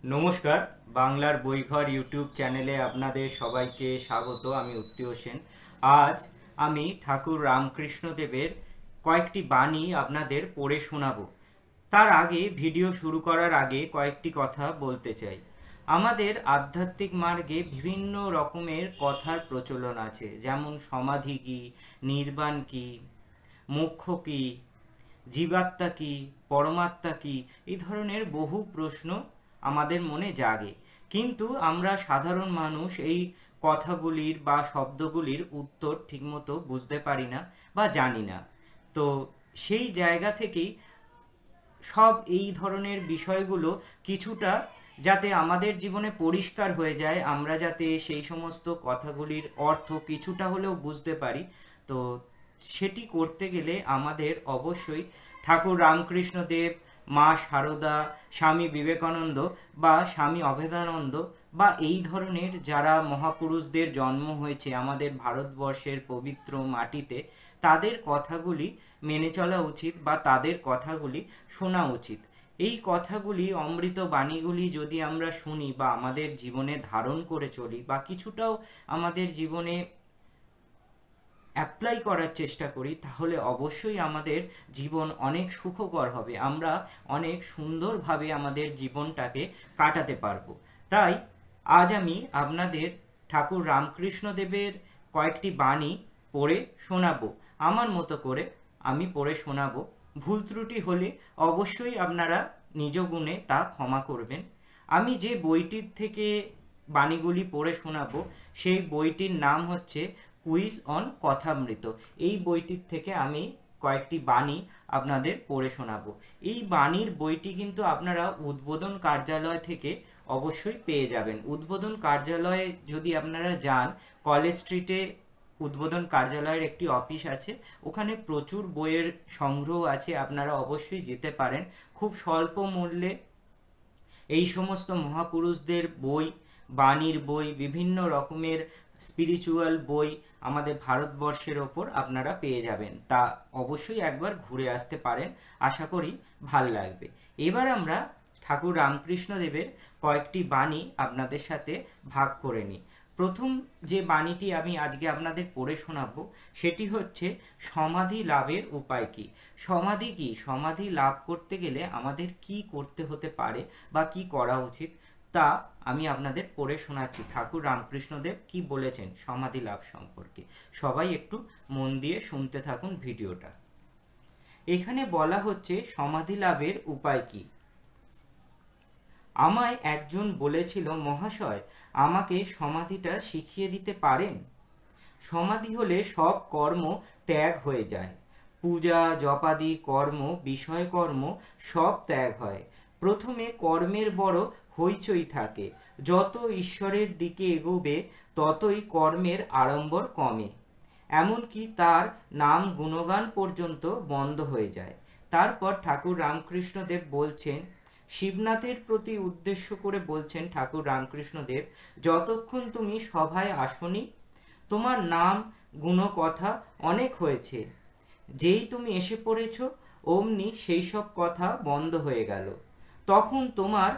নমস্কার। বাংলার বইঘর ইউটিউব চ্যানেলে আপনাদের সবাইকে স্বাগত। আমি উত্তীয় সেন। আজ আমি ঠাকুর রামকৃষ্ণদেবের কয়েকটি বাণী আপনাদের পড়ে শোনাবো। তার আগে ভিডিও শুরু করার আগে কয়েকটি কথা বলতে চাই। আমাদের আধ্যাত্মিক মার্গে বিভিন্ন রকমের কথার প্রচলন আছে, যেমন সমাধি কী, নির্বাণ কী, মোক্ষ কী, জীবাত্মা কী, পরমাত্মা কী, এই ধরনের বহু প্রশ্ন আমাদের মনে জাগে। কিন্তু আমরা সাধারণ মানুষ এই কথাগুলির বা শব্দগুলির উত্তর ঠিকমতো বুঝতে পারি না বা জানি না। তো সেই জায়গা থেকেই সব এই ধরনের বিষয়গুলো কিছুটা যাতে আমাদের জীবনে পরিষ্কার হয়ে যায়, আমরা যাতে সেই সমস্ত কথাগুলির অর্থ কিছুটা হলেও বুঝতে পারি, তো সেটি করতে গেলে আমাদের অবশ্যই ঠাকুর রামকৃষ্ণদেব, মা শারদা, স্বামী বিবেকানন্দ বা স্বামী অভেদানন্দ বা এই ধরনের যারা মহাপুরুষদের জন্ম হয়েছে আমাদের ভারতবর্ষের পবিত্র মাটিতে, তাদের কথাগুলি মেনে চলা উচিত বা তাদের কথাগুলি শোনা উচিত। এই কথাগুলি, অমৃত বাণীগুলি যদি আমরা শুনি বা আমাদের জীবনে ধারণ করে চলি বা কিছুটাও আমাদের জীবনে অ্যাপ্লাই করার চেষ্টা করি, তাহলে অবশ্যই আমাদের জীবন অনেক সুখকর হবে। আমরা অনেক সুন্দরভাবে আমাদের জীবনটাকে কাটাতে পারবো। তাই আজ আমি আপনাদের ঠাকুর রামকৃষ্ণদেবের কয়েকটি বাণী পড়ে শোনাবো। আমার মতো করে আমি পড়ে শোনাবো। ভুল ত্রুটি হলে অবশ্যই আপনারা নিজ গুণে তা ক্ষমা করবেন। আমি যে বইটির থেকে বাণীগুলি পড়ে শোনাবো সেই বইটির নাম হচ্ছে কুইজ অন কথামৃত। এই বইটির থেকে আমি কয়েকটি বাণী আপনাদের পড়ে শোনাবো। এই বাণীর বইটি কিন্তু আপনারা উদ্বোধন কার্যালয় থেকে অবশ্যই পেয়ে যাবেন। উদ্বোধন কার্যালয়ে যদি আপনারা যান, কলেজ স্ট্রিটে উদ্বোধন কার্যালয়ের একটি অফিস আছে, ওখানে প্রচুর বইয়ের সংগ্রহ আছে, আপনারা অবশ্যই যেতে পারেন। খুব স্বল্প মূল্যে এই সমস্ত মহাপুরুষদের বই, বাণীর বই, বিভিন্ন রকমের স্পিরিচুয়াল বই আমাদের ভারতবর্ষের ওপর আপনারা পেয়ে যাবেন। তা অবশ্যই একবার ঘুরে আসতে পারেন, আশা করি ভাল লাগবে। এবার আমরা ঠাকুর রামকৃষ্ণদেবের কয়েকটি বাণী আপনাদের সাথে ভাগ করে নিই। প্রথম যে বাণীটি আমি আজকে আপনাদের পড়ে শোনাবো সেটি হচ্ছে সমাধি লাভের উপায় কী। সমাধি কী? সমাধি লাভ করতে গেলে আমাদের কি করতে হতে পারে বা কি করা উচিত, তা আমি আপনাদের পড়ে শোনাচ্ছি। ঠাকুর রামকৃষ্ণদেব কি বলেছেন সমাধি লাভ সম্পর্কে। সবাই একটু মন দিয়ে শুনতে থাকুন ভিডিওটা। এখানে বলা হচ্ছে সমাধি লাভের উপায় কী। আমায় একজন বলেছিল, মহাশয়, আমাকে সমাধিটা শিখিয়ে দিতে পারেন? সমাধি হলে সব কর্ম ত্যাগ হয়ে যায়। পূজা জপাদি কর্ম, বিষয় কর্ম সব ত্যাগ হয়। প্রথমে কর্মের বড় হইচই থাকে। যত ঈশ্বরের দিকে এগোবে ততই কর্মের আড়ম্বর কমে। এমনকি তার নাম গুণগান পর্যন্ত বন্ধ হয়ে যায়। তারপর ঠাকুর রামকৃষ্ণদেব বলছেন, শিবনাথের প্রতি উদ্দেশ্য করে বলছেন ঠাকুর রামকৃষ্ণদেব, যতক্ষণ তুমি সভায় আসনি তোমার নাম গুণকথা অনেক হয়েছে। যেই তুমি এসে পড়েছ অমনি সেই সব কথা বন্ধ হয়ে গেল। তখন তোমার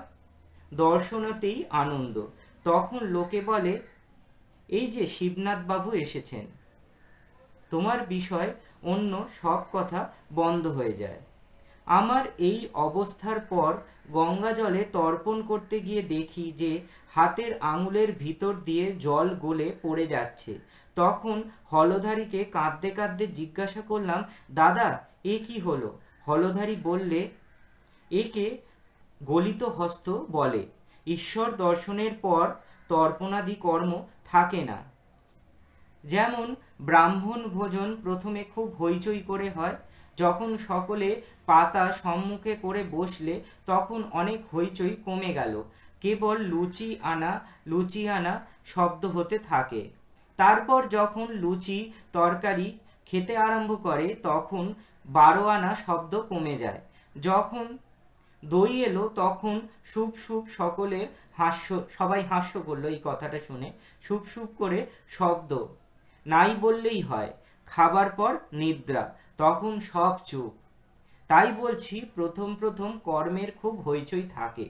দর্শনতেই আনন্দ। তখন লোকে বলে, এই যে শিবনাথ বাবু এসেছেন। তোমার বিষয় অন্য সব কথা বন্ধ হয়ে যায়। আমার এই অবস্থার পর গঙ্গা জলে তর্পণ করতে গিয়ে দেখি যে হাতের আঙুলের ভিতর দিয়ে জল গলে পড়ে যাচ্ছে। তখন হলধারীকে কাঁদতে কাঁদতে জিজ্ঞাসা করলাম, দাদা এ কি হলো? হলধারী বললে, একে গলিত হস্ত বলে। ঈশ্বর দর্শনের পর তর্পণাদি কর্ম থাকে না। যেমন ব্রাহ্মণ ভোজন প্রথমে খুব হইচই করে হয়, যখন সকলে পাতা সম্মুখে করে বসলে তখন অনেক হইচই কমে গেল, কেবল লুচি আনা শব্দ হতে থাকে। তারপর যখন লুচি তরকারি খেতে আরম্ভ করে তখন 12 আনা শব্দ কমে যায়। যখন দই এলো তখন সুপ সুপ সকলের হাস্য, সবাই হাস্য করলো এই কথাটা শুনে। সুপ সুপ করে শব্দ নাই বললেই হয়। খাবার পর নিদ্রা, তখন সব চুপ। তাই বলছি, প্রথম প্রথম কর্মের খুব হইচই থাকে।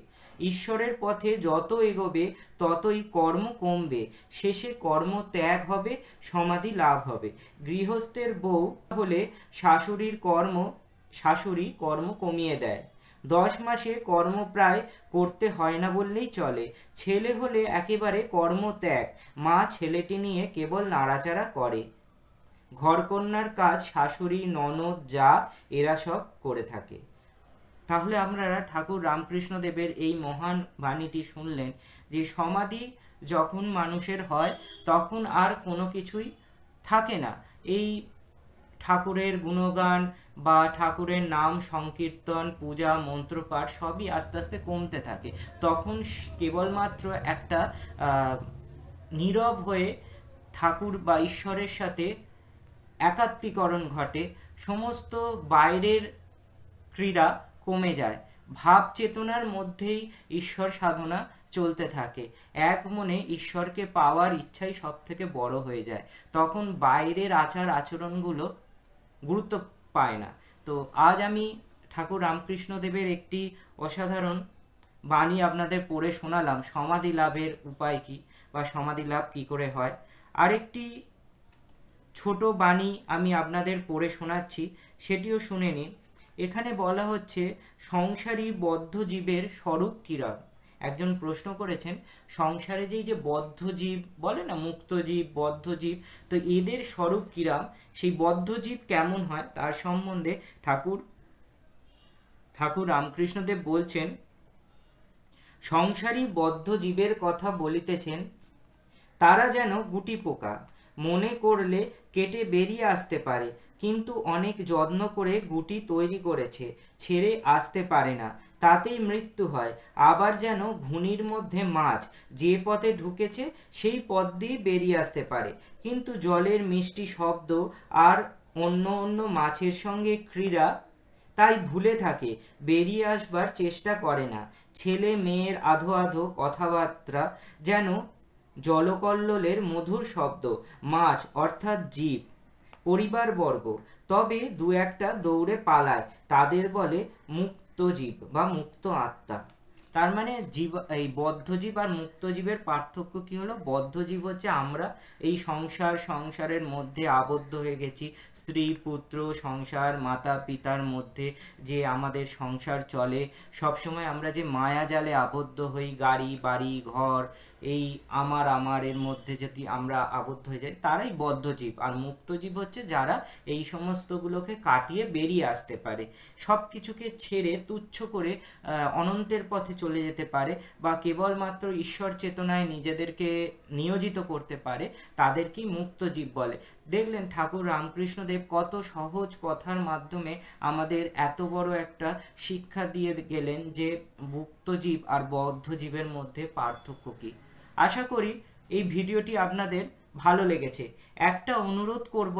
ঈশ্বরের পথে যত এগোবে ততই কর্ম কমবে, শেষে কর্ম ত্যাগ হবে, সমাধি লাভ হবে। গৃহস্থের বউ হলে শাশুড়ি কর্ম কমিয়ে দেয়। 10 মাসে কর্ম প্রায় করতে হয় না বললেই চলে। ছেলে হলে একেবারে কর্মত্যাগ, মা ছেলেটি নিয়ে কেবল নাড়াচাড়া করে। ঘরকন্যার কাজ শাশুড়ি, ননদ, যা এরা সব করে থাকে। তাহলে আপনারা ঠাকুর রামকৃষ্ণ দেবের এই মহান বাণীটি শুনলেন যে সমাধি যখন মানুষের হয় তখন আর কোনো কিছুই থাকে না। এই ঠাকুরের গুণগান বা ঠাকুরের নাম সংকীর্তন, পূজা, মন্ত্রপাঠ সবই আস্তে আস্তে কমতে থাকে। তখন কেবলমাত্র একটা নীরব হয়ে ঠাকুর বা ঈশ্বরের সাথে একাত্মীকরণ ঘটে। সমস্ত বাইরের ক্রীড়া কমে যায়, ভাব চেতনার মধ্যেই ঈশ্বর সাধনা চলতে থাকে। এক মনে ঈশ্বরকে পাওয়ার ইচ্ছাই সব থেকে বড় হয়ে যায়। তখন বাইরের আচার আচরণগুলো গুরুত্ব পায় না। তো আজ আমি ঠাকুর রামকৃষ্ণ দেবের একটি অসাধারণ বাণী আপনাদের পড়ে শোনালাম, সমাধি লাভের উপায় কি বা সমাধি লাভ কি করে হয়। আরেকটি ছোট বাণী আমি আপনাদের পড়ে শোনাচ্ছি, সেটিও শুনে নিন। এখানে বলা হচ্ছে, সংসারী বদ্ধ জীবের স্বরূপ কিরম। একজন প্রশ্ন করেছেন, সংসারে যে বদ্ধ জীব বলে না, মুক্ত জীব, বদ্ধ জীব, তো এদের স্বরূপ কিরম, সেই বদ্ধ জীব কেমন হয় তার সম্বন্ধে ঠাকুর রামকৃষ্ণদেব বলছেন, সংসারী বদ্ধ জীবের কথা বলিতেছেন, তারা যেন গুটি পোকা, মনে করলে কেটে বেরিয়ে আসতে পারে, কিন্তু অনেক যত্ন করে গুটি তৈরি করেছে, ছেড়ে আসতে পারে না, তাতেই মৃত্যু হয়। আবার যেন ঘুনির মধ্যে মাছ, যে পথে ঢুকেছে সেই পথ দিয়ে বেরিয়ে আসতে পারে, কিন্তু জলের মিষ্টি শব্দ আর অন্য অন্য মাছের সঙ্গে ক্রীড়া তাই ভুলে থাকে, বেরিয়ে আসবার চেষ্টা করে না। ছেলে মেয়ের আধো আধো কথাবার্তা যেন জলকল্লোলের মধুর শব্দ। মাছ অর্থাৎ জীব, পরিবারবর্গ, তবে দু একটা দৌড়ে পালায়, তাদের বলে মুক্ত জীব বা মুক্ত আত্মা। তার মানে এই বদ্ধজীব আর মুক্তজীবের পার্থক্য কি হলো? বদ্ধজীব হচ্ছে আমরা এই সংসারের মধ্যে আবদ্ধ হয়ে গেছি, স্ত্রী পুত্র সংসার, মাতা পিতার মধ্যে যে আমাদের সংসার চলে, সবসময় আমরা যে মায়া জালে আবদ্ধ হই, গাড়ি বাড়ি ঘর, এই আমারের মধ্যে যদি আমরা আবদ্ধ হয়ে যাই, তারাই বদ্ধজীব। আর মুক্তজীব হচ্ছে যারা এই সমস্তগুলোকে কাটিয়ে বেরিয়ে আসতে পারে, সব কিছুকে ছেড়ে তুচ্ছ করে অনন্তের পথে চলে যেতে পারে, বা কেবলমাত্র ঈশ্বর চেতনায় নিজেদেরকে নিয়োজিত করতে পারে, তাদেরকেই মুক্তজীব বলে। দেখলেন ঠাকুর রামকৃষ্ণদেব কত সহজ কথার মাধ্যমে আমাদের এত বড় একটা শিক্ষা দিয়ে গেলেন যে মুক্তজীব আর বদ্ধজীবের মধ্যে পার্থক্য কী। আশা করি এই ভিডিওটি আপনাদের ভালো লেগেছে। একটা অনুরোধ করব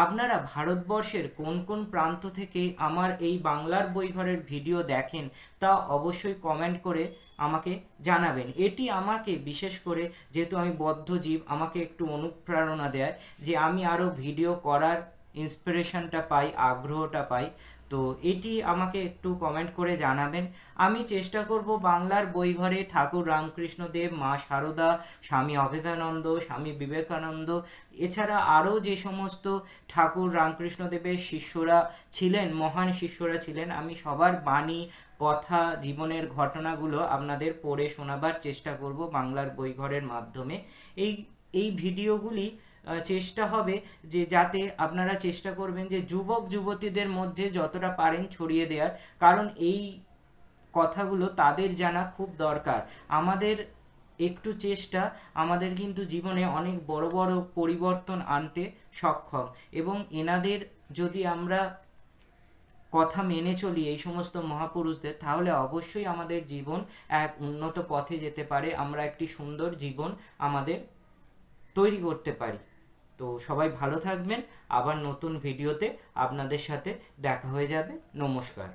আপনারা ভারতবর্ষের কোন কোন প্রান্ত থেকে আমার এই বাংলার বইঘরের ভিডিও দেখেন তা অবশ্যই কমেন্ট করে আমাকে জানাবেন। এটি আমাকে বিশেষ করে, যেহেতু আমি বদ্ধজীব, আমাকে একটু অনুপ্রেরণা দেয় যে আমি আরও ভিডিও করার ইন্সপিরেশনটা পাই, আগ্রহটা পাই। তো এটি আমাকে একটু কমেন্ট করে জানাবেন। আমি চেষ্টা করব বাংলার বইঘরে ঠাকুর রামকৃষ্ণ দেব, মা সারদা, স্বামী অভেদানন্দ, স্বামী বিবেকানন্দ, এছাড়া আরও যে সমস্ত ঠাকুর রামকৃষ্ণ দেবের শিষ্যরা ছিলেন, মহান শিষ্যরা ছিলেন, আমি সবার বাণী, কথা, জীবনের ঘটনাগুলো আপনাদের পড়ে শোনাবার চেষ্টা করব বাংলার বইঘরের মাধ্যমে। এই ভিডিওগুলি চেষ্টা হবে যে যাতে আপনারা চেষ্টা করবেন যে যুবক যুবতীদের মধ্যে যতটা পারেন ছড়িয়ে দেওয়ার, কারণ এই কথাগুলো তাদের জানা খুব দরকার। আমাদের একটু চেষ্টা আমাদের কিন্তু জীবনে অনেক বড় বড় পরিবর্তন আনতে সক্ষম, এবং এনাদের যদি আমরা কথা মেনে চলি এই সমস্ত মহাপুরুষদের, তাহলে অবশ্যই আমাদের জীবন এক উন্নত পথে যেতে পারে, আমরা একটি সুন্দর জীবন আমাদের তৈরি করতে পারি। তো সবাই ভালো থাকবেন, আবার নতুন ভিডিওতে আপনাদের সাথে দেখা হয়ে যাবে। নমস্কার।